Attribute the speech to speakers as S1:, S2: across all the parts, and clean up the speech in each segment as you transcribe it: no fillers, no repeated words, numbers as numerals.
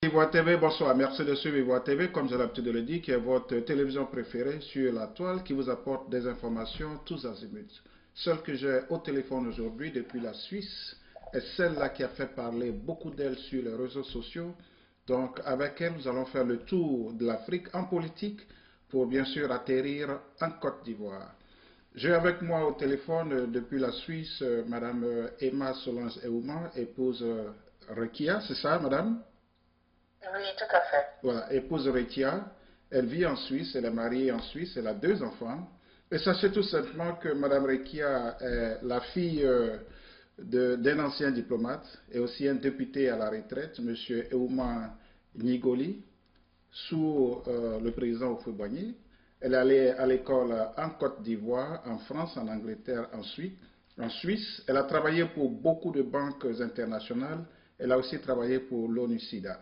S1: Ivoire TV, bonsoir. Merci de suivre Ivoire TV, comme j'ai l'habitude de le dire, qui est votre télévision préférée sur la toile, qui vous apporte des informations tous azimuts. Celle que j'ai au téléphone aujourd'hui depuis la Suisse est celle-là qui a fait parler beaucoup d'elle sur les réseaux sociaux. Donc, avec elle, nous allons faire le tour de l'Afrique en politique pour bien sûr atterrir en Côte d'Ivoire. J'ai avec moi au téléphone depuis la Suisse Madame Emma Solange Eouma, épouse Rekia, c'est ça, Madame?
S2: Oui, tout à fait.
S1: Voilà, épouse Rekia, elle vit en Suisse, elle est mariée en Suisse, elle a deux enfants. Et sachez tout simplement que Madame Rekia est la fille d'un ancien diplomate et aussi un député à la retraite, Monsieur Eouma Nigoli, sous le président Houphouët-Boigny. Elle est allée à l'école en Côte d'Ivoire, en France, en Angleterre, ensuite, en Suisse. Elle a travaillé pour beaucoup de banques internationales. Elle a aussi travaillé pour l'ONU-SIDA.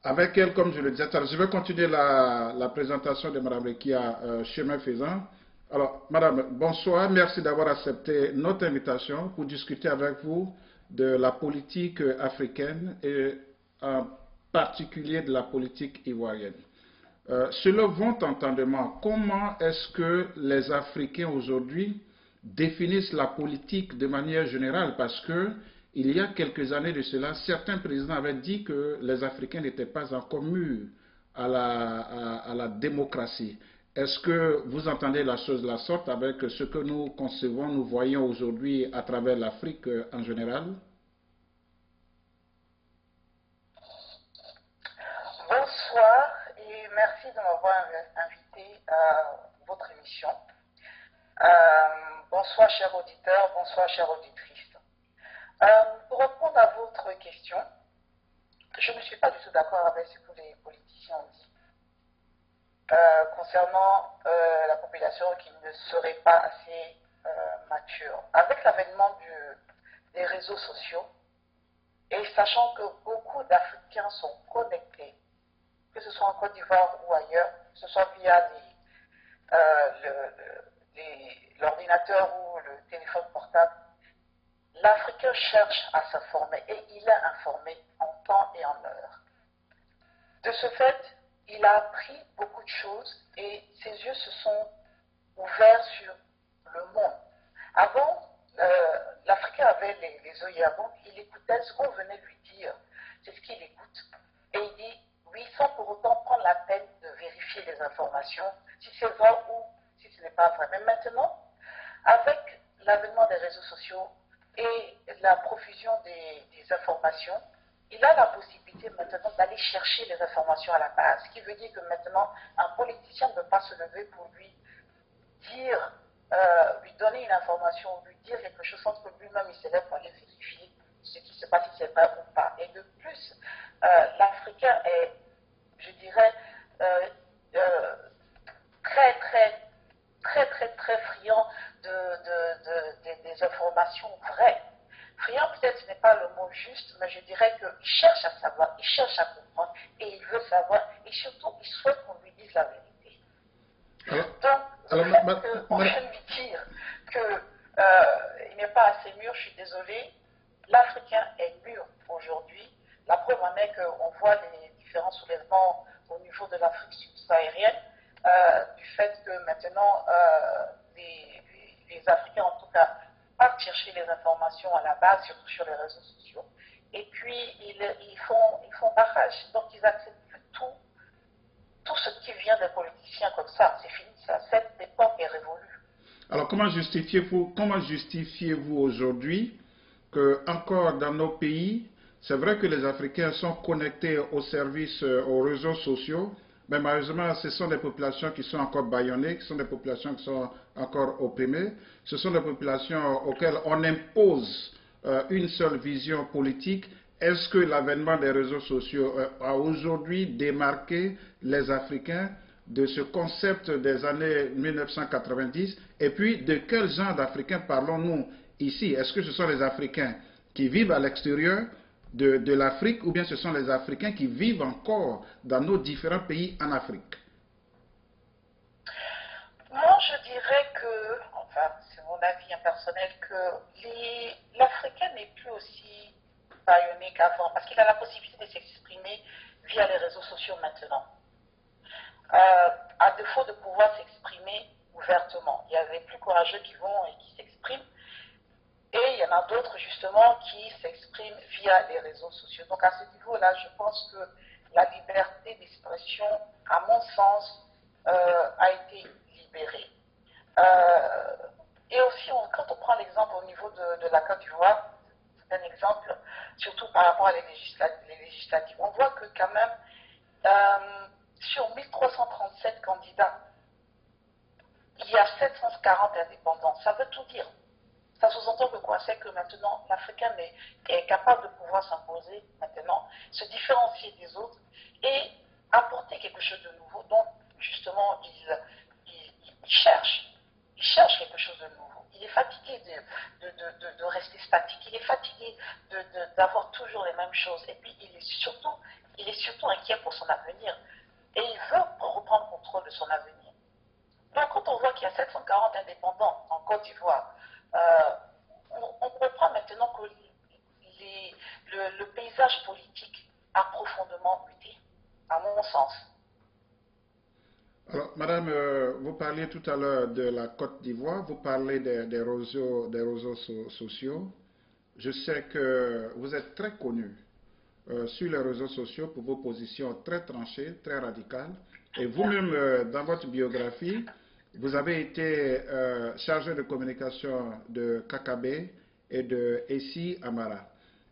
S1: Avec elle, comme je le disais, je vais continuer la présentation de Mme Rekia chemin faisant. Alors, Madame, bonsoir, merci d'avoir accepté notre invitation pour discuter avec vous de la politique africaine et en particulier de la politique ivoirienne. Selon votre entendement, comment est-ce que les Africains aujourd'hui définissent la politique de manière générale? Parce que il y a quelques années de cela, certains présidents avaient dit que les Africains n'étaient pas encore mûrs à la démocratie. Est-ce que vous entendez la chose de la sorte avec ce que nous concevons, nous voyons aujourd'hui à travers l'Afrique en général?
S2: Bonsoir et merci de m'avoir invité à votre émission. Bonsoir chers auditeurs, bonsoir chères auditrices. Pour répondre à votre question, je ne suis pas du tout d'accord avec ce que les politiciens ont dit concernant la population qui ne serait pas assez mature. Avec l'avènement des réseaux sociaux, et sachant que beaucoup d'Africains sont connectés, que ce soit en Côte d'Ivoire ou ailleurs, que ce soit via l'ordinateur ou le téléphone portable, l'Africain cherche à s'informer et il est informé en temps et en heure. De ce fait, il a appris beaucoup de choses et ses yeux se sont ouverts sur le monde. Avant, l'Africain avait les œillères, donc il écoutait ce qu'on venait lui dire, c'est ce qu'il écoute. Et il dit oui, sans pour autant prendre la peine de vérifier les informations, si c'est vrai ou si ce n'est pas vrai. Mais maintenant, avec l'avènement des réseaux sociaux et la profusion des informations, il a la possibilité maintenant d'aller chercher les informations à la base. Ce qui veut dire que maintenant, un politicien ne peut pas se lever pour lui dire, lui donner une information, lui dire quelque chose sans que lui-même il se lève pour aller vérifier ce qui se passe, si c'est vrai ou pas. Et de plus, l'Africain est, je dirais, très, très, très, très, très friand des informations vraies. Friand, peut-être ce n'est pas le mot juste, mais je dirais qu'il cherche à savoir, il cherche à comprendre, et il veut savoir, et surtout, il souhaite qu'on lui dise la vérité. Donc, le fait qu'on vienne lui dire qu'il n'est pas assez mûr, je suis désolée, l'Africain est mûr aujourd'hui. La preuve en est qu'on voit les différents soulèvements au niveau de l'Afrique subsaharienne, du fait que maintenant les Africains, en tout cas, partent chercher les informations à la base, surtout sur les réseaux sociaux, et puis ils font barrage. Donc ils acceptent plus tout ce qui vient des politiciens comme ça. C'est fini ça. Cette époque est révolue.
S1: Alors, comment justifiez-vous aujourd'hui que, encore dans nos pays, c'est vrai que les Africains sont connectés aux services, aux réseaux sociaux, mais malheureusement, ce sont des populations qui sont encore bâillonnées, ce sont des populations qui sont encore opprimées, ce sont des populations auxquelles on impose une seule vision politique. Est-ce que l'avènement des réseaux sociaux a aujourd'hui démarqué les Africains de ce concept des années 1990? Et puis, de quel genre d'Africains parlons-nous ici? Est-ce que ce sont les Africains qui vivent à l'extérieur de l'Afrique ou bien ce sont les Africains qui vivent encore dans nos différents pays en Afrique?
S2: Moi, je dirais que, enfin, c'est mon avis impersonnel, que l'Africain n'est plus aussi bâillonné qu'avant, parce qu'il a la possibilité de s'exprimer via les réseaux sociaux maintenant. À défaut de pouvoir s'exprimer ouvertement. Il y a les plus courageux qui vont et qui s'expriment, et il y en a d'autres justement qui s'expriment via les réseaux sociaux. Donc à ce niveau-là, je pense que la liberté d'expression, à mon sens, a été libérée. Et aussi, quand on prend l'exemple au niveau de la Côte d'Ivoire, c'est un exemple, surtout par rapport à les législatives, on voit que quand même, sur 1337 candidats, il y a 740 indépendants. Ça veut tout dire. Ça sous-entend que quoi? C'est que maintenant, l'Africain est capable de pouvoir s'imposer maintenant, se différencier des autres et apporter quelque chose de nouveau. Donc, justement, il cherche quelque chose de nouveau. Il est fatigué de rester statique. Il est fatigué d'avoir toujours les mêmes choses. Et puis, il est surtout inquiet pour son avenir. Et il veut reprendre contrôle de son avenir. Donc, quand on voit qu'il y a 740 indépendants en Côte d'Ivoire, on comprend maintenant que le paysage politique a profondément muté, à mon sens.
S1: Alors, Madame, vous parliez tout à l'heure de la Côte d'Ivoire, vous parlez des réseaux sociaux. Je sais que vous êtes très connu sur les réseaux sociaux pour vos positions très tranchées, très radicales. Et vous-même, dans votre biographie, vous avez été chargé de communication de KKB et de Essi Amara.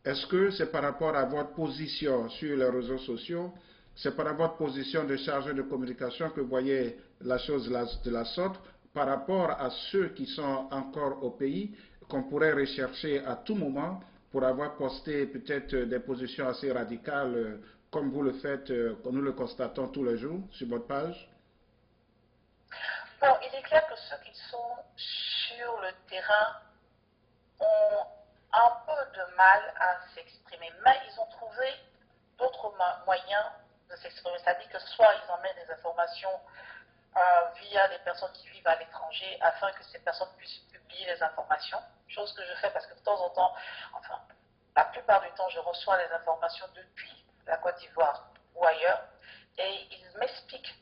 S1: Est-ce que c'est par rapport à votre position sur les réseaux sociaux, c'est par rapport à votre position de chargé de communication que vous voyez la chose de la sorte, par rapport à ceux qui sont encore au pays, qu'on pourrait rechercher à tout moment pour avoir posté peut-être des positions assez radicales, comme vous le faites, comme nous le constatons tous les jours sur votre page?
S2: Bon, il est clair que ceux qui sont sur le terrain ont un peu de mal à s'exprimer, mais ils ont trouvé d'autres moyens de s'exprimer. C'est-à-dire que soit ils emmènent des informations via des personnes qui vivent à l'étranger afin que ces personnes puissent publier les informations, chose que je fais parce que de temps en temps, enfin, la plupart du temps, je reçois les informations depuis la Côte d'Ivoire ou ailleurs et ils m'expliquent.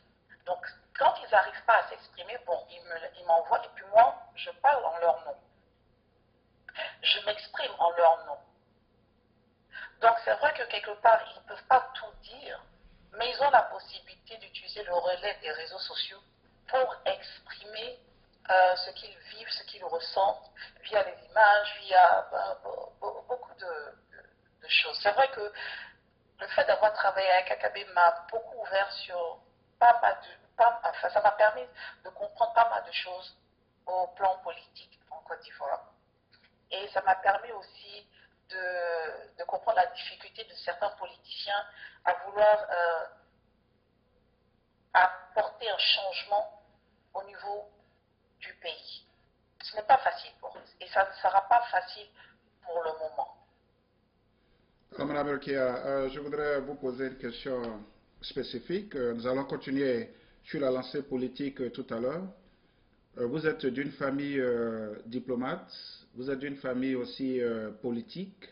S2: Donc, quand ils n'arrivent pas à s'exprimer, bon, ils m'envoient et puis moi, je parle en leur nom. Je m'exprime en leur nom. Donc, c'est vrai que quelque part, ils ne peuvent pas tout dire, mais ils ont la possibilité d'utiliser le relais des réseaux sociaux pour exprimer ce qu'ils vivent, ce qu'ils ressentent, via les images, via beaucoup de choses. C'est vrai que le fait d'avoir travaillé avec AKB m'a beaucoup ouvert sur pas mal enfin, ça m'a permis de comprendre pas mal de choses au plan politique en Côte d'Ivoire. Et ça m'a permis aussi de comprendre la difficulté de certains politiciens à vouloir apporter un changement au niveau du pays. Ce n'est pas facile pour eux et ça ne sera pas facile pour le moment.
S1: Alors, Madame Rukia, je voudrais vous poser une question spécifique. Nous allons continuer sur la lancée politique tout à l'heure. Vous êtes d'une famille diplomate, vous êtes d'une famille aussi politique.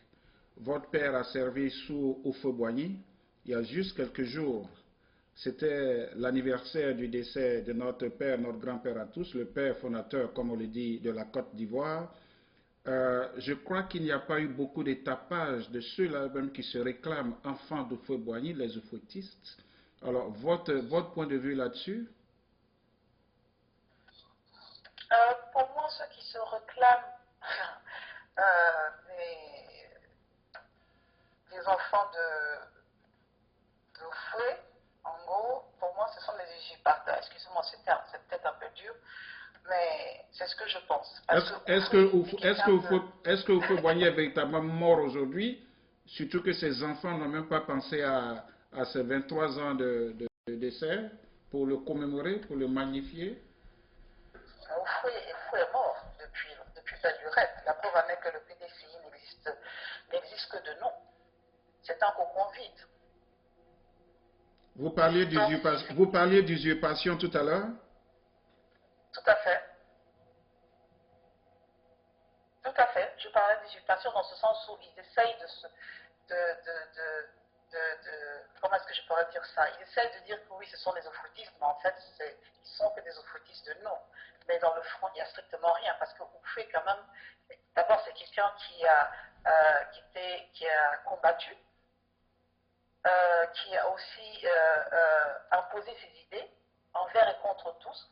S1: Votre père a servi sous Houphouët-Boigny. Il y a juste quelques jours, c'était l'anniversaire du décès de notre père, notre grand-père à tous, le père fondateur, comme on le dit, de la Côte d'Ivoire. Je crois qu'il n'y a pas eu beaucoup de tapage de ceux-là même qui se réclament enfants d'Houphouët-Boigny, les Houphouëtistes. Alors, votre point de vue là-dessus?
S2: Pour moi, ceux qui se réclament des enfants de fouet, en gros, pour moi, ce sont des usurpateurs. Excusez-moi, c'est peut-être un peu dur, mais c'est ce que je pense.
S1: Est-ce que Houphouët-Boigny est véritablement mort aujourd'hui, surtout que ses enfants n'ont même pas pensé à ses 23 ans de décès pour le commémorer, pour le magnifier?
S2: Fouet est mort depuis belle lurette. La preuve en est que le PDCI n'existe que de nom. C'est un cocon vide.
S1: Vous parliez d'usurpation tout à l'heure?
S2: Tout à fait. Tout à fait. Je parlais d'usurpation dans ce sens où ils essayent comment est-ce que je pourrais dire ça? Ils essaient de dire que oui, ce sont des oufoutistes, mais en fait, ils sont que des oufoutistes de nom. Mais dans le fond, il n'y a strictement rien, parce que Oufoué, quand même, d'abord, c'est quelqu'un qui a combattu, qui a aussi imposé ses idées envers et contre tous.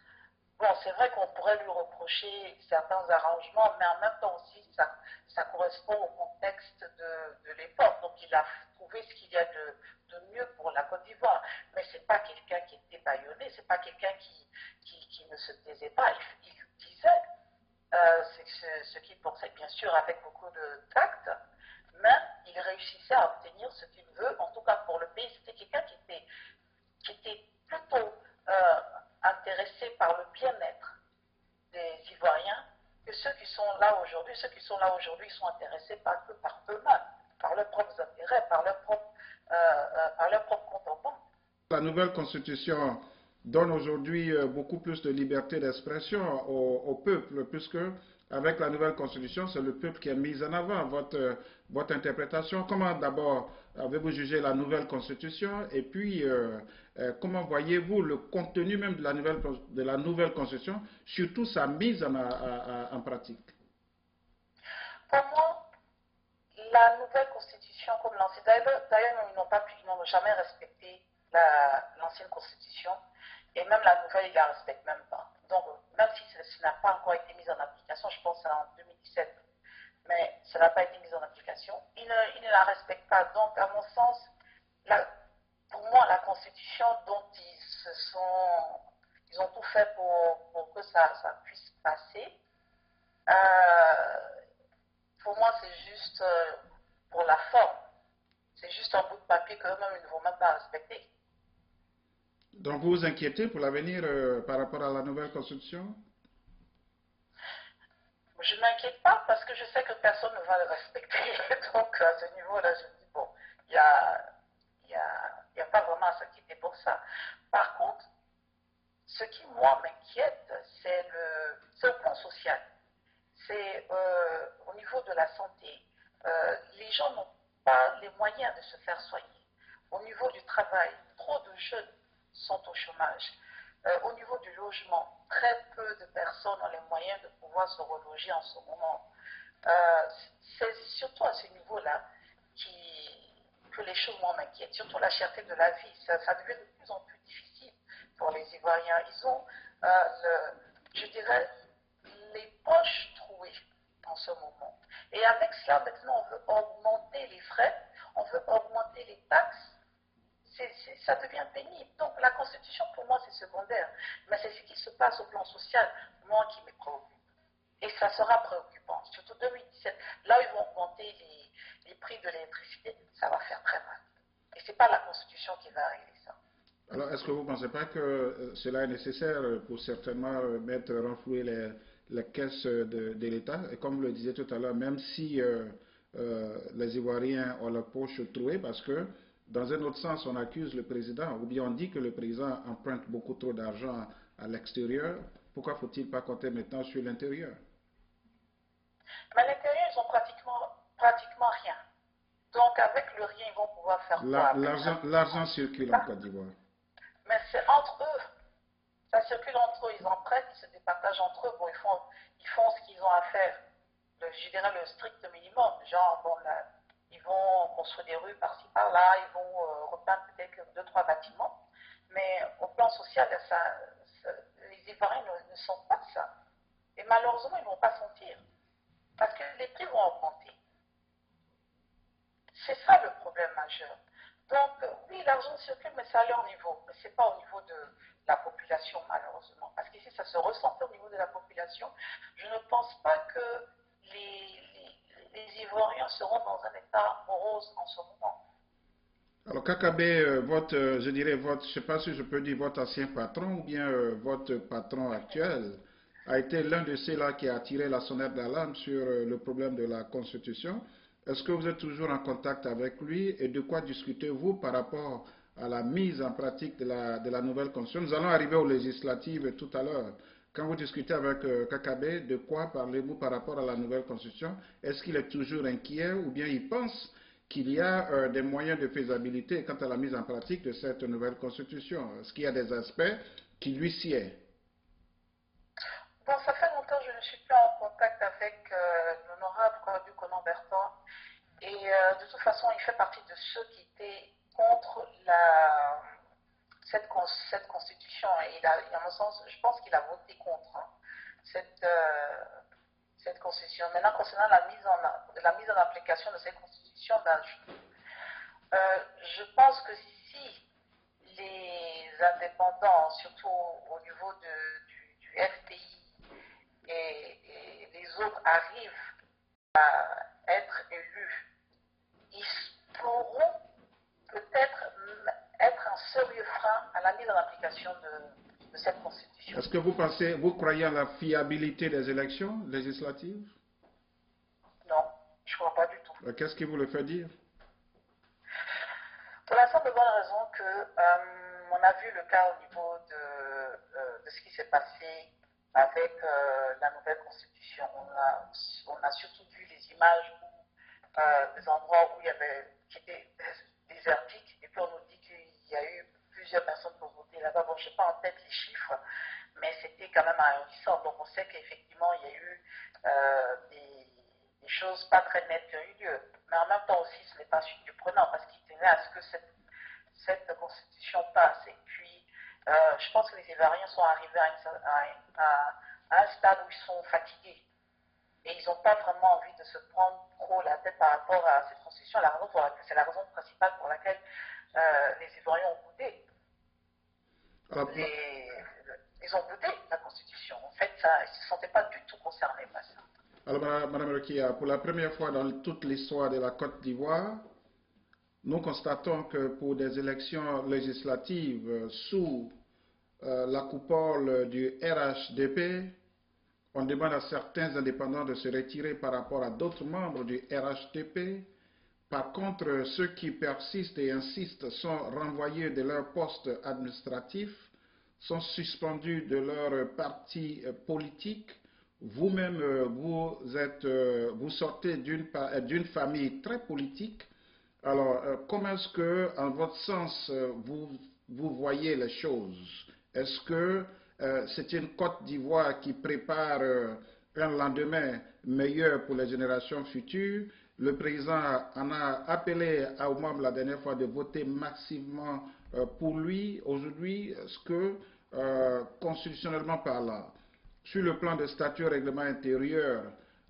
S2: Bon, c'est vrai qu'on pourrait lui reprocher certains arrangements, mais en même temps aussi, ça correspond au contexte de l'époque. Donc, il a trouvé ce qu'il y a de mieux pour la Côte d'Ivoire. Mais ce n'est pas quelqu'un qui était bâillonné, ce n'est pas quelqu'un qui ne se taisait pas. Il disait ce qu'il pensait, bien sûr, avec beaucoup de tact, mais il réussissait à obtenir ce qu'il veut, en tout cas pour le pays. C'était quelqu'un qui était plutôt intéressés par le bien-être des Ivoiriens que ceux qui sont là aujourd'hui. Ceux qui sont là aujourd'hui sont intéressés par eux-mêmes, par leurs propres intérêts, par leur propre compte en banque.
S1: La nouvelle constitution donne aujourd'hui beaucoup plus de liberté d'expression au peuple, puisque avec la nouvelle constitution, c'est le peuple qui est mis en avant. Votre interprétation, comment d'abord avez-vous jugé la nouvelle constitution et puis comment voyez-vous le contenu même de la nouvelle constitution, surtout sa mise en pratique?
S2: Pour moi, la nouvelle constitution comme l'ancienne, d'ailleurs ils n'ont jamais respecté l'ancienne constitution, et même la nouvelle, ils ne la respectent même pas. Donc, même si ça n'a pas encore été mis en application, je pense que c'est en 2017, mais ça n'a pas été mis en application, ils ne la respectent pas. Donc, à mon sens, pour moi, la constitution dont ils ont tout fait pour que ça puisse passer, pour moi, c'est juste pour la forme. C'est juste un bout de papier qu'eux-mêmes ne vont même pas respecter.
S1: Donc vous vous inquiétez pour l'avenir par rapport à la nouvelle constitution?
S2: Je ne m'inquiète pas parce que je sais que personne ne va le respecter. Donc à ce niveau-là, je me dis, bon, il n'y a pas vraiment à s'inquiéter pour ça. Par contre, ce qui, moi, m'inquiète, c'est au plan social. C'est au niveau de la santé. Les gens n'ont pas les moyens de se faire soigner. Au niveau du travail, trop de jeunes sont au chômage. Au niveau du logement, très peu de personnes ont les moyens de pouvoir se reloger en ce moment. C'est surtout à ce niveau-là que les choses m'inquiètent, surtout la cherté de la vie. Ça devient de plus en plus difficile pour les Ivoiriens. Ils ont, je dirais, les poches trouées en ce moment. Et avec cela, maintenant, on veut augmenter les frais, on veut augmenter les taxes. Ça devient pénible. Donc la Constitution, pour moi, c'est secondaire. Mais c'est ce qui se passe au plan social, moi, qui me préoccupe. Et ça sera préoccupant. Surtout 2017, là où ils vont augmenter les prix de l'électricité, ça va faire très mal. Et ce n'est pas la Constitution qui va régler ça.
S1: Alors, est-ce que vous ne pensez pas que cela est nécessaire pour certainement renflouer les caisses de l'État? Et comme vous le disiez tout à l'heure, même si les Ivoiriens ont leur poche trouée, parce que dans un autre sens, on accuse le président, ou bien on dit que le président emprunte beaucoup trop d'argent à l'extérieur. Pourquoi faut-il pas compter maintenant sur l'intérieur?
S2: Mais à l'intérieur, ils ont pratiquement rien. Donc avec le rien, ils vont pouvoir faire quoi?
S1: L'argent circule en Côte d'Ivoire.
S2: Mais c'est entre eux. Ça circule entre eux. Ils en prêtent, ils se départagent entre eux. Bon, ils font ce qu'ils ont à faire. Je dirais le strict minimum. Genre, bon, là, ils vont construire des rues par-ci, par-là. Ils vont repeindre peut-être 2-3 bâtiments. Mais au plan social, les Ivoiriens ne sentent pas ça. Et malheureusement, ils ne vont pas sentir. Parce que les prix vont augmenter. C'est ça le problème majeur. Donc, oui, l'argent circule, mais ça a leur niveau. Mais ce n'est pas au niveau de la population, malheureusement. Parce qu'ici, ça se ressent au niveau de la population. Je ne pense pas que les Ivoiriens seront dans un état morose en ce moment.
S1: Alors, Kakabe, je dirais, je ne sais pas si je peux dire votre ancien patron ou bien votre patron actuel, a été l'un de ceux-là qui a tiré la sonnette d'alarme sur le problème de la Constitution. Est-ce que vous êtes toujours en contact avec lui et de quoi discutez-vous par rapport à la mise en pratique de la nouvelle Constitution? Nous allons arriver aux législatives tout à l'heure. Quand vous discutez avec Kakabe, de quoi parlez-vous par rapport à la nouvelle Constitution? Est-ce qu'il est toujours inquiet ou bien il pense qu'il y a des moyens de faisabilité quant à la mise en pratique de cette nouvelle constitution? Est-ce qu'il y a des aspects qui lui sied?
S2: Bon, ça fait longtemps que je ne suis plus en contact avec l'honorable Cordu Conan Bertrand. Et de toute façon, il fait partie de ceux qui étaient contre cette constitution. Et à mon sens, je pense qu'il a voté contre cette, cette constitution. Maintenant, concernant la mise en application de cette constitution, ben, je pense que si les indépendants, surtout au niveau du FPI, et les autres arrivent à être élus, ils pourront peut-être être un sérieux frein à la mise en application de cette constitution.
S1: Est-ce que vous croyez à la fiabilité des élections législatives?
S2: Non, je ne crois pas du tout.
S1: Qu'est-ce qui vous le fait dire?
S2: Pour la simple bonne raison que on a vu le cas au niveau de ce qui s'est passé avec la nouvelle constitution. On a surtout vu les images des endroits où il y avait, qui étaient désertiques, et puis on nous dit qu'il y a eu plusieurs personnes pour voter là-bas. Bon, je n'ai pas en tête les chiffres, mais c'était quand même ahurissant. Donc on sait qu'effectivement, il y a eu des choses pas très nettes qui ont eu lieu. Mais en même temps aussi, ce n'est pas surprenant, parce qu'il tenait à ce que cette constitution passe. Et puis, je pense que les Ivoiriens sont arrivés à un stade où ils sont fatigués. Et ils n'ont pas vraiment envie de se prendre trop la tête par rapport à cette constitution. C'est la raison principale pour laquelle les Ivoiriens ont boudé. Ils ont boudé la constitution. En fait, ils ne se sentaient pas du tout concernés par ça.
S1: Alors, Madame Rekia, pour la première fois dans toute l'histoire de la Côte d'Ivoire, nous constatons que pour des élections législatives sous la coupole du RHDP, on demande à certains indépendants de se retirer par rapport à d'autres membres du RHDP. Par contre, ceux qui persistent et insistent sont renvoyés de leur poste administratif, sont suspendus de leur parti politique. Vous-même, vous sortez d'une famille très politique. Alors, comment est-ce que, en votre sens, vous voyez les choses? Est-ce que c'est une Côte d'Ivoire qui prépare un lendemain meilleur pour les générations futures? Le président en a appelé aux membres la dernière fois de voter massivement pour lui. Aujourd'hui, est-ce que, constitutionnellement parlant, sur le plan de statut règlement intérieur,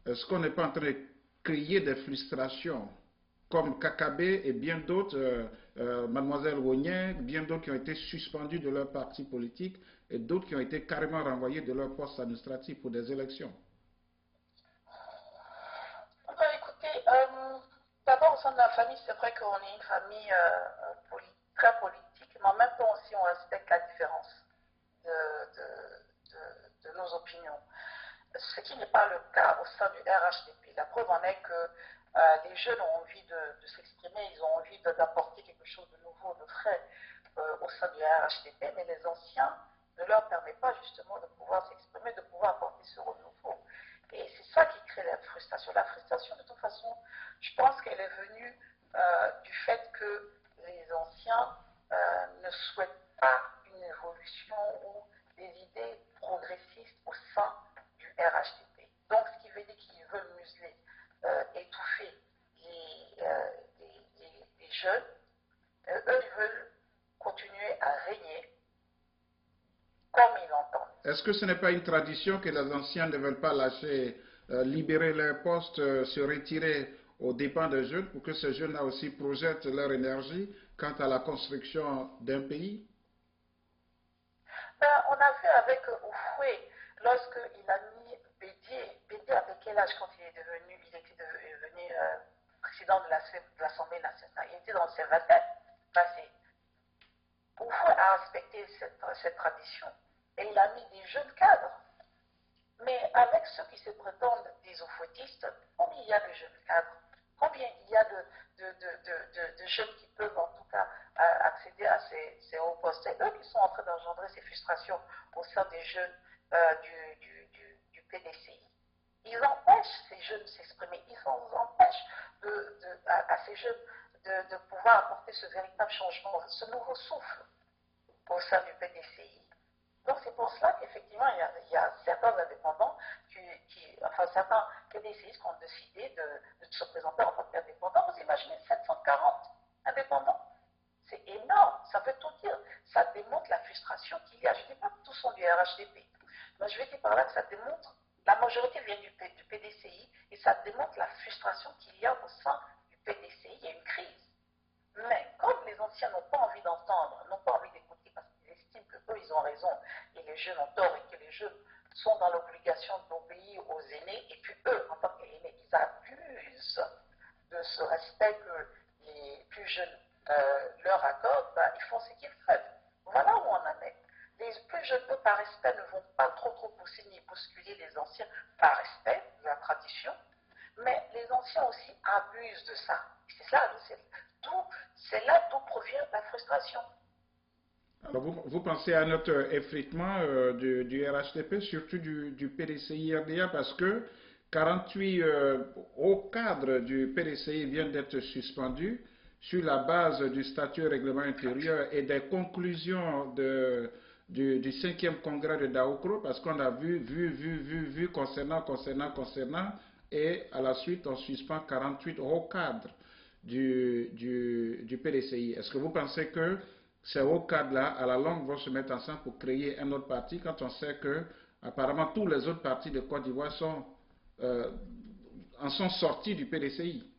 S1: est-ce qu'on n'est pas en train de créer des frustrations comme Kakabe et bien d'autres, Mademoiselle Wonien, bien d'autres qui ont été suspendus de leur parti politique et d'autres qui ont été carrément renvoyés de leur poste administratif pour des élections?
S2: Écoutez, d'abord au sein de la famille, c'est vrai qu'on est une famille très politique, mais en même temps aussi on respecte la différence de nos opinions. Ce qui n'est pas le cas au sein du RHDP. La preuve en est que les jeunes ont envie de s'exprimer, ils ont envie d'apporter quelque chose de nouveau, de frais au sein du RHDP, mais les anciens ne leur permettent pas justement de pouvoir s'exprimer, de pouvoir apporter ce renouveau. Et c'est ça qui crée la frustration. La frustration, de toute façon, je pense qu'elle est venue du fait que les anciens ne souhaitent pas une évolution ou des idées progressistes au sein du RHDP. Donc, ce qui veut dire qu'ils veulent museler, étouffer les jeunes. Eux, ils veulent continuer à régner comme ils l'entendent.
S1: Est-ce que ce n'est pas une tradition que les anciens ne veulent pas lâcher, libérer leurs postes, se retirer aux dépens des jeunes pour que ces jeunes-là aussi projettent leur énergie quant à la construction d'un pays?
S2: On a vu avec Oufoué, lorsqu'il a mis Bédié avec quel âge quand il était devenu président de l'Assemblée nationale? Il était dans ses vingtaines passées. Oufoué a respecté cette tradition et il a mis des jeunes cadres. Mais avec ceux qui se prétendent des oufouettistes, combien il y a de jeunes cadres? Combien il y a de jeunes qui peuvent en tout cas accéder à ces hauts postes? C'est eux qui sont en train d'engendrer ces frustrations au sein des jeunes du PDCI. Ils empêchent ces jeunes de s'exprimer, ils empêchent à ces jeunes de pouvoir apporter ce véritable changement, ce nouveau souffle au sein du PDCI. Donc c'est pour cela qu'effectivement, il y a certains indépendants, enfin certains PDCistes qui ont décidé de se présenter en tant qu'indépendants. Vous imaginez 740 indépendants? C'est énorme, ça veut tout dire. Ça démontre la frustration qu'il y a. Je ne dis pas que tous sont du RHDP, mais je vais dire par là que ça démontre, la majorité vient du PDCI, et ça démontre la frustration qu'il y a au sein du PDCI. Il y a une crise. Mais comme les anciens n'ont pas envie d'entendre, n'ont pas envie d'écouter parce qu'ils estiment qu'eux, ils ont raison et les jeunes ont tort et que les jeunes sont dans l'obligation d'obéir aux aînés, et puis eux, en tant qu'aînés, ils abusent de ce respect que les plus jeunes leur accordent, ben, ils font ce qu'ils veulent. Voilà où on en est. Les plus jeunes, eux, par respect, ne vont pas trop pousser ni bousculer les anciens par respect de la tradition, mais les anciens aussi abusent de ça. C'est là d'où provient la frustration.
S1: Alors vous pensez à notre effritement du RHDP, surtout du PDCI-RDA, parce que 48 hauts cadres du PDCI viennent d'être suspendus sur la base du statut règlement intérieur et des conclusions du 5e congrès de Daoukro, parce qu'on a vu concernant, et à la suite on suspend 48 hauts cadres du PDCI. Est-ce que vous pensez que ces hauts cadres-là, à la longue, vont se mettre ensemble pour créer un autre parti quand on sait que, apparemment, tous les autres partis de Côte d'Ivoire en sont sortis du PDCI?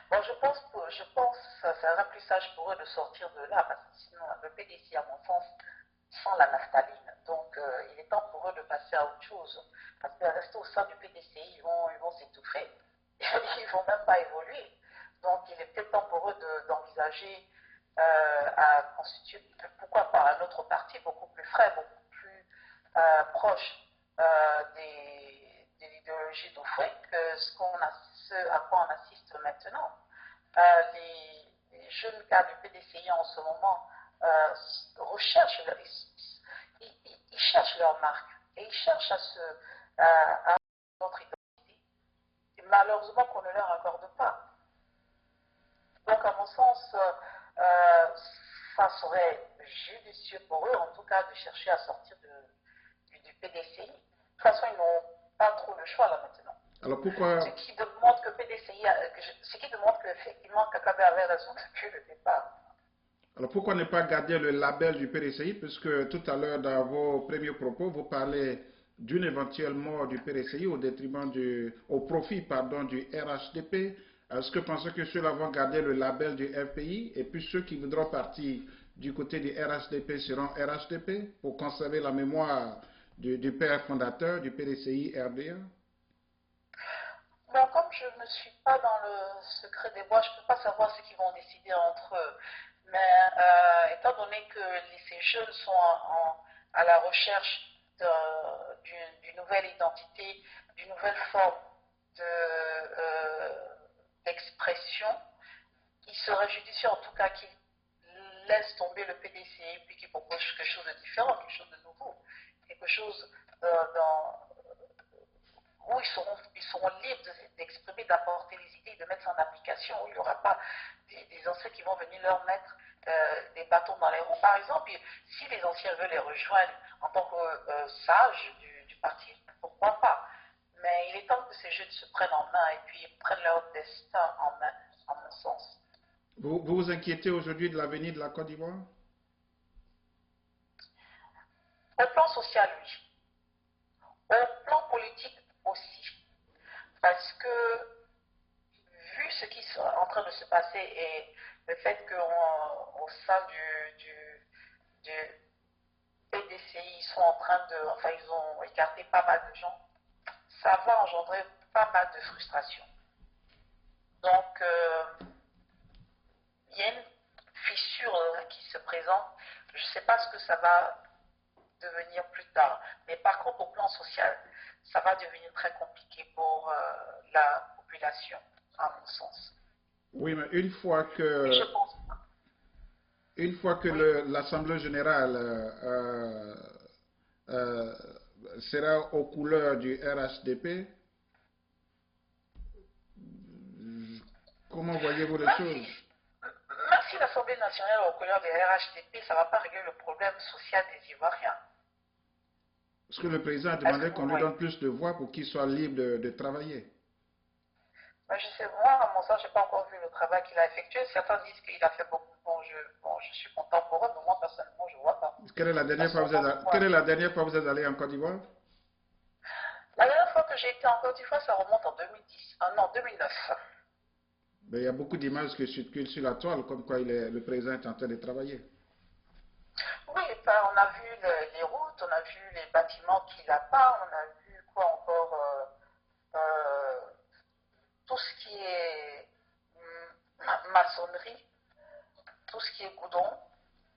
S2: Bon, je pense que ça sera plus sage pour eux de sortir de là, parce que sinon, le PDCI, à mon sens, sent la naphtaline. Donc, il est temps pour eux de passer à autre chose. Parce que rester au sein du PDCI, ils vont s'étouffer. Ils ne vont même pas évoluer. Donc, il est peut-être temps pour eux d'envisager à constituer, pourquoi pas, un autre parti beaucoup plus frais, beaucoup plus proche des idéologies d'Oufoué que ce à quoi on assiste maintenant. Les jeunes cas du PDCI en ce moment recherchent, ils cherchent leur marque et ils cherchent à notre identité. Et malheureusement qu'on ne leur accorde pas. Donc, à mon sens, ça serait judicieux pour eux, en tout cas, de chercher à sortir du PDCI. De toute façon, ils n'ont pas trop le choix là maintenant.
S1: Alors pourquoi?
S2: Ce qui démontre que ce qui démontre qu'effectivement, Kakabe avait raison depuis le départ.
S1: Alors pourquoi ne pas garder le label du PDCI, puisque tout à l'heure, dans vos premiers propos, vous parlez d'une éventuelle mort du PDCI au profit, pardon, du RHDP. Est-ce que vous pensez que ceux-là vont garder le label du FPI et puis ceux qui voudront partir du côté du RHDP seront RHDP pour conserver la mémoire du père fondateur du PDCI RDA?
S2: Ben, comme je ne suis pas dans le secret des bois, je ne peux pas savoir ce qu'ils vont décider entre eux. Mais étant donné que ces jeunes sont à la recherche d'une nouvelle identité, d'une nouvelle forme d'expression, il serait judicieux en tout cas qu'ils laissent tomber le PDCI puis qu'ils proposent quelque chose de différent, quelque chose de nouveau, quelque chose où ils seront libres d'exprimer, d'apporter les idées, de mettre ça en application, où il n'y aura pas des anciens qui vont venir leur mettre des bâtons dans les roues. Par exemple, si les anciens veulent les rejoindre en tant que sages du parti, pourquoi pas? Mais il est temps que ces jeunes se prennent en main et puis prennent leur destin en main, à mon sens.
S1: Vous vous inquiétez aujourd'hui de l'avenir de la Côte d'Ivoire?
S2: Au plan social, oui. Au plan politique aussi. Parce que, vu ce qui est en train de se passer et le fait qu'au sein du PDCI, ils sont en train enfin, ils ont écarté pas mal de gens, ça va engendrer pas mal de frustration. Donc, il y a une fissure qui se présente. Je ne sais pas ce que ça va devenir plus tard. Mais par contre, au plan social, ça va devenir très compliqué pour la population, à mon sens.
S1: Oui, mais une fois que,
S2: Et je pense, oui,
S1: l'Assemblée générale sera aux couleurs du RHDP, voyez-vous les
S2: Même
S1: choses?
S2: si, même si l'Assemblée nationale aux couleurs des RHDP, ça ne va pas régler le problème social des Ivoiriens.
S1: Parce que le président a
S2: Est-ce
S1: demandé
S2: que
S1: qu'on
S2: vous
S1: lui
S2: voyez?
S1: donne plus de voix pour qu'il soit libre de travailler.
S2: Ben, je sais, moi, à mon sens, je n'ai pas encore vu le travail qu'il a effectué. Certains disent qu'il a fait beaucoup. Bon, je suis content pour eux, mais moi, personnellement, je ne vois pas.
S1: Quelle est la
S2: À
S1: dernière fois
S2: son
S1: que
S2: temps,
S1: quelle
S2: pourquoi?
S1: est la dernière fois que vous êtes allé en Côte d'Ivoire?
S2: La dernière fois que j'ai été en Côte d'Ivoire, ça remonte en 2010. Ah non, 2009.
S1: Ben, il y a beaucoup d'images qui circulent sur la toile, comme quoi le président est en train de travailler.
S2: Oui, ben, on a vu les routes, on a vu les bâtiments qu'il n'a pas, on a vu quoi encore, tout ce qui est maçonnerie, tout ce qui est goudron,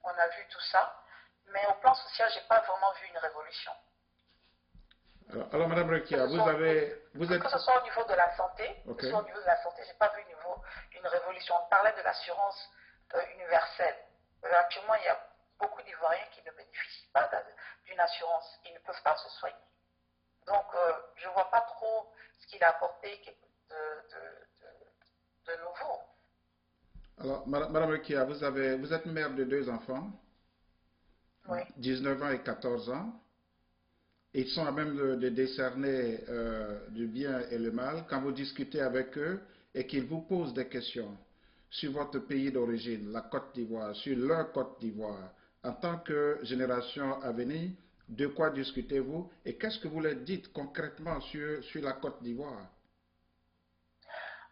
S2: on a vu tout ça. Mais au plan social, j'ai pas vraiment vu une révolution.
S1: Alors, Madame
S2: Que
S1: Rekia,
S2: ce soit,
S1: vous êtes,
S2: que ce soit au niveau de la santé, que
S1: ok.
S2: ce soit au niveau de la santé, j'ai pas vu une révolution. On parlait de l'assurance universelle. Actuellement, il y a beaucoup d'Ivoiriens qui ne bénéficient pas d'une assurance. Ils ne peuvent pas se soigner. Donc, je ne vois pas trop ce qu'il a apporté de nouveau.
S1: Alors, Madame Rekia, vous êtes mère de deux enfants,
S2: Oui.
S1: 19 ans et 14 ans. Ils sont à même de décerner du bien et le mal quand vous discutez avec eux et qu'ils vous posent des questions sur votre pays d'origine, la Côte d'Ivoire, sur leur Côte d'Ivoire. En tant que génération à venir, de quoi discutez-vous et qu'est-ce que vous leur dites concrètement sur la Côte d'Ivoire?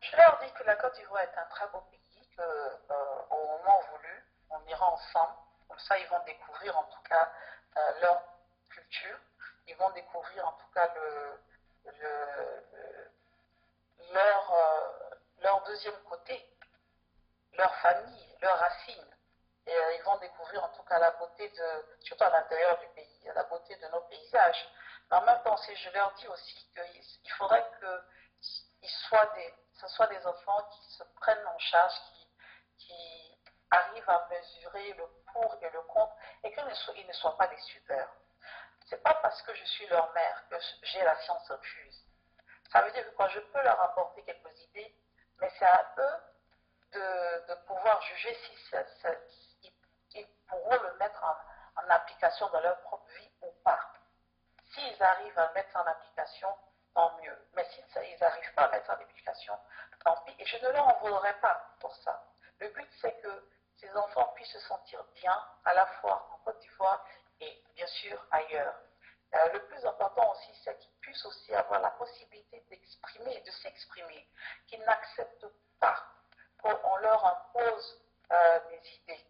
S2: Je leur dis que la Côte d'Ivoire est un très beau pays, qu'au moment voulu, on ira ensemble. Comme ça, ils vont découvrir en tout cas leur culture. Ils vont découvrir en tout cas leur deuxième côté, leur famille, leurs racines. Et ils vont découvrir en tout cas la beauté surtout à l'intérieur du pays, la beauté de nos paysages. Mais en même temps, je leur dis aussi qu'il faudrait que ce soit des enfants qui se prennent en charge, qui arrivent à mesurer le pour et le contre, et qu'ils ne soient pas des suiveurs. C'est pas parce que je suis leur mère que j'ai la science infuse. Ça veut dire que quand je peux leur apporter quelques idées, mais c'est à eux de pouvoir juger si ils pourront le mettre en application dans leur propre vie ou pas. S'ils arrivent à le mettre en application, tant mieux. Mais s'ils n'arrivent pas à mettre en application, tant pis. Et je ne leur en voudrais pas pour ça. Le but, c'est que ces enfants puissent se sentir bien, à la fois en Côte d'Ivoire et bien sûr ailleurs. Le plus important aussi, c'est qu'ils puissent aussi avoir la possibilité d'exprimer, de s'exprimer, qu'ils n'acceptent pas qu'on leur impose des idées,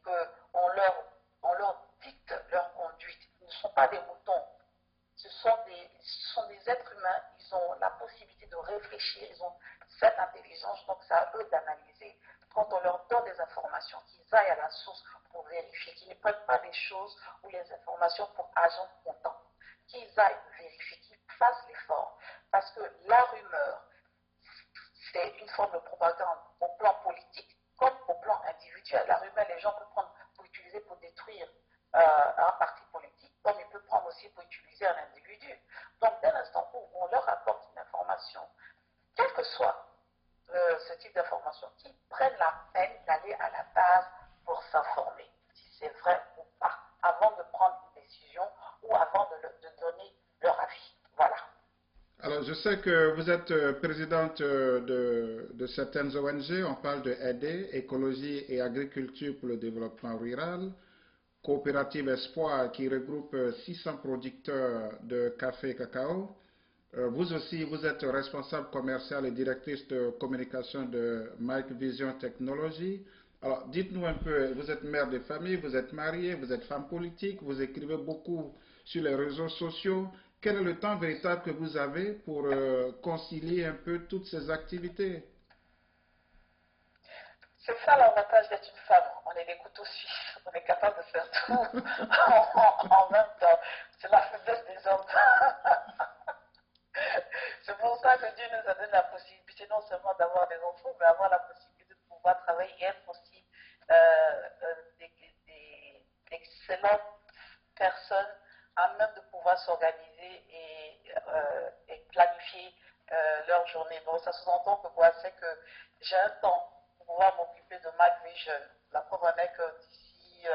S2: on leur dicte leur conduite. Ils ne sont pas des moutons. Ce sont des êtres humains, ils ont la possibilité de réfléchir, ils ont cette intelligence, donc c'est à eux d'analyser. Quand on leur donne des informations, qu'ils aillent à la source pour vérifier, qu'ils ne prennent pas des choses ou les informations pour agents comptants, qu'ils aillent vérifier, qu'ils fassent l'effort. Parce que la rumeur, c'est une forme de propagande au plan politique comme au plan individuel. La rumeur, les gens peuvent prendre pour utiliser pour détruire un parti politique, comme ils peuvent prendre aussi pour utiliser un individu. Donc, dès l'instant où on leur apporte une information, quel que soit ce type d'information, qu'ils prennent la peine d'aller à la base pour s'informer, si c'est vrai ou pas, avant de prendre une décision ou avant de donner leur avis. Voilà.
S1: Alors, je sais que vous êtes présidente de certaines ONG. On parle de AIDE, Écologie et Agriculture pour le développement rural. Coopérative Espoir qui regroupe 600 producteurs de café et cacao. Vous aussi, vous êtes responsable commercial et directrice de communication de Mike Vision Technology. Alors, dites-nous un peu, vous êtes mère de famille, vous êtes mariée, vous êtes femme politique, vous écrivez beaucoup sur les réseaux sociaux. Quel est le temps véritable que vous avez pour concilier un peu toutes ces activités?
S2: C'est ça l'avantage d'être une femme. On est des couteaux suisses. On est capable de faire tout en même temps. C'est la faiblesse des hommes. C'est pour ça que Dieu nous a donné la possibilité non seulement d'avoir des enfants, mais avoir la possibilité de pouvoir travailler et être aussi d'excellentes personnes à même de pouvoir s'organiser et planifier leur journée. Donc ça sous-entend que quoi? C'est que j'ai un temps pour pouvoir m'occuper de Mac Vision. La preuve en est que d'ici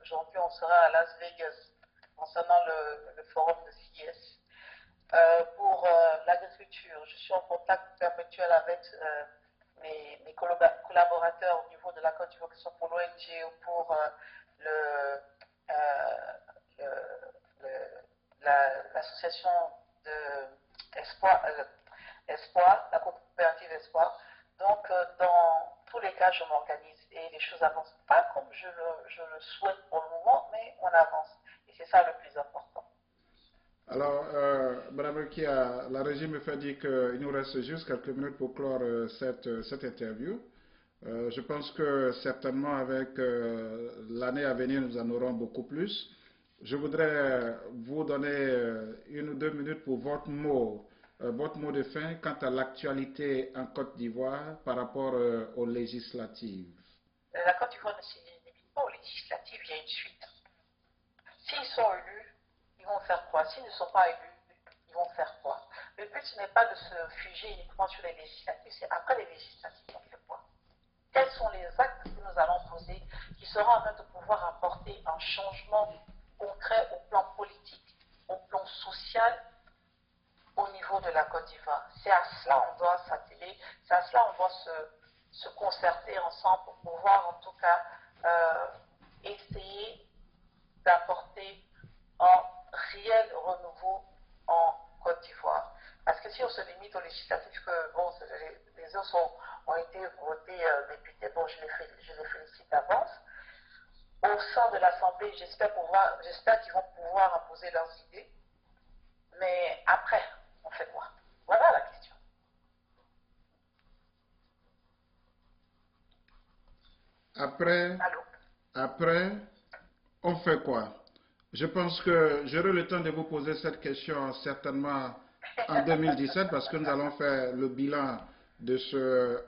S2: aujourd'hui, on sera à Las Vegas concernant le forum de CIS. Pour l'agriculture, je suis en contact perpétuel avec mes collaborateurs au niveau de la Côte d'Ivoire, que ce soit pour l'ONG ou pour l'association Espoir, la coopérative Espoir. Donc, dans tous les cas, je m'organise et les choses avancent pas comme je le souhaite pour le moment, mais on avance. Et c'est ça le plus important.
S1: Alors, Madame Rekia, la régie me fait dire qu'il nous reste juste quelques minutes pour clore cette interview. Je pense que certainement avec l'année à venir, nous en aurons beaucoup plus. Je voudrais vous donner 1 ou 2 minutes pour votre mot de fin quant à l'actualité en Côte d'Ivoire par rapport aux législatives.
S2: La Côte d'Ivoire ne se limite pas aux législatives, il y a une suite. S'ils sont élus, ils vont faire quoi? S'ils ne sont pas élus, ils vont faire quoi? Le but, ce n'est pas de se figer uniquement sur les législatives, c'est après les législatives, on fait quoi? Quels sont les actes que nous allons poser qui seront en train de pouvoir apporter un changement concret au plan politique, au plan social, au niveau de la Côte d'Ivoire? C'est à cela qu'on doit s'atteler, c'est à cela qu'on doit se concerter ensemble pour pouvoir en tout cas essayer d'apporter un réel renouveau en Côte d'Ivoire. Parce que si on se limite aux législatives, que bon, les autres ont été votés députés, bon, je les félicite d'avance. Au sein de l'Assemblée, j'espère qu'ils vont pouvoir imposer leurs idées. Mais après, on fait quoi? Voilà la question.
S1: Après, on fait quoi? Je pense que j'aurai le temps de vous poser cette question certainement en 2017 parce que nous allons faire le bilan de ce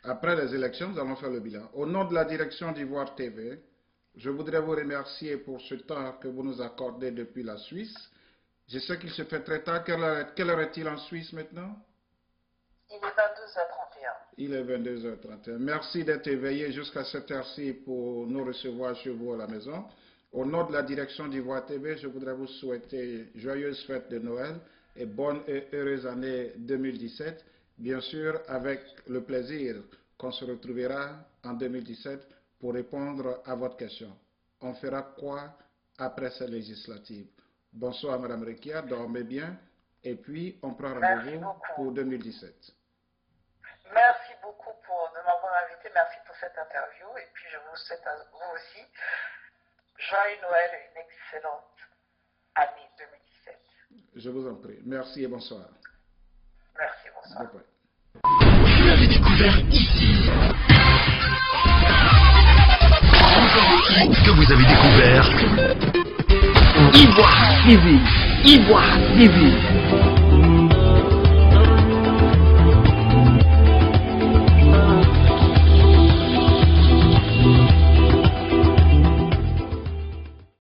S1: après les élections, nous allons faire le bilan. Au nom de la direction d'Ivoire TV, je voudrais vous remercier pour ce temps que vous nous accordez depuis la Suisse. Je sais qu'il se fait très tard. Quelle heure est-il en Suisse maintenant?
S2: Il est 22h31.
S1: Il est 22h31. Merci d'être éveillé jusqu'à cette heure-ci pour nous recevoir chez vous à la maison. Au nom de la direction d'Ivoire TV, je voudrais vous souhaiter joyeuses fêtes de Noël et bonne et heureuse année 2017. Bien sûr, avec le plaisir qu'on se retrouvera en 2017 pour répondre à votre question. On fera quoi après ces législatives? Bonsoir Madame Rekia, dormez bien et puis on prend rendez-vous pour 2017.
S2: Merci beaucoup de m'avoir invité, merci pour cette interview et puis je vous souhaite à vous aussi joyeux Noël et une excellente année 2017.
S1: Je vous en prie. Merci et bonsoir.
S2: Merci, bonsoir.
S1: Bye bye.
S3: Vous l'avez découvert ici. Que vous avez découvert Ivoire TV. Ivoire TV.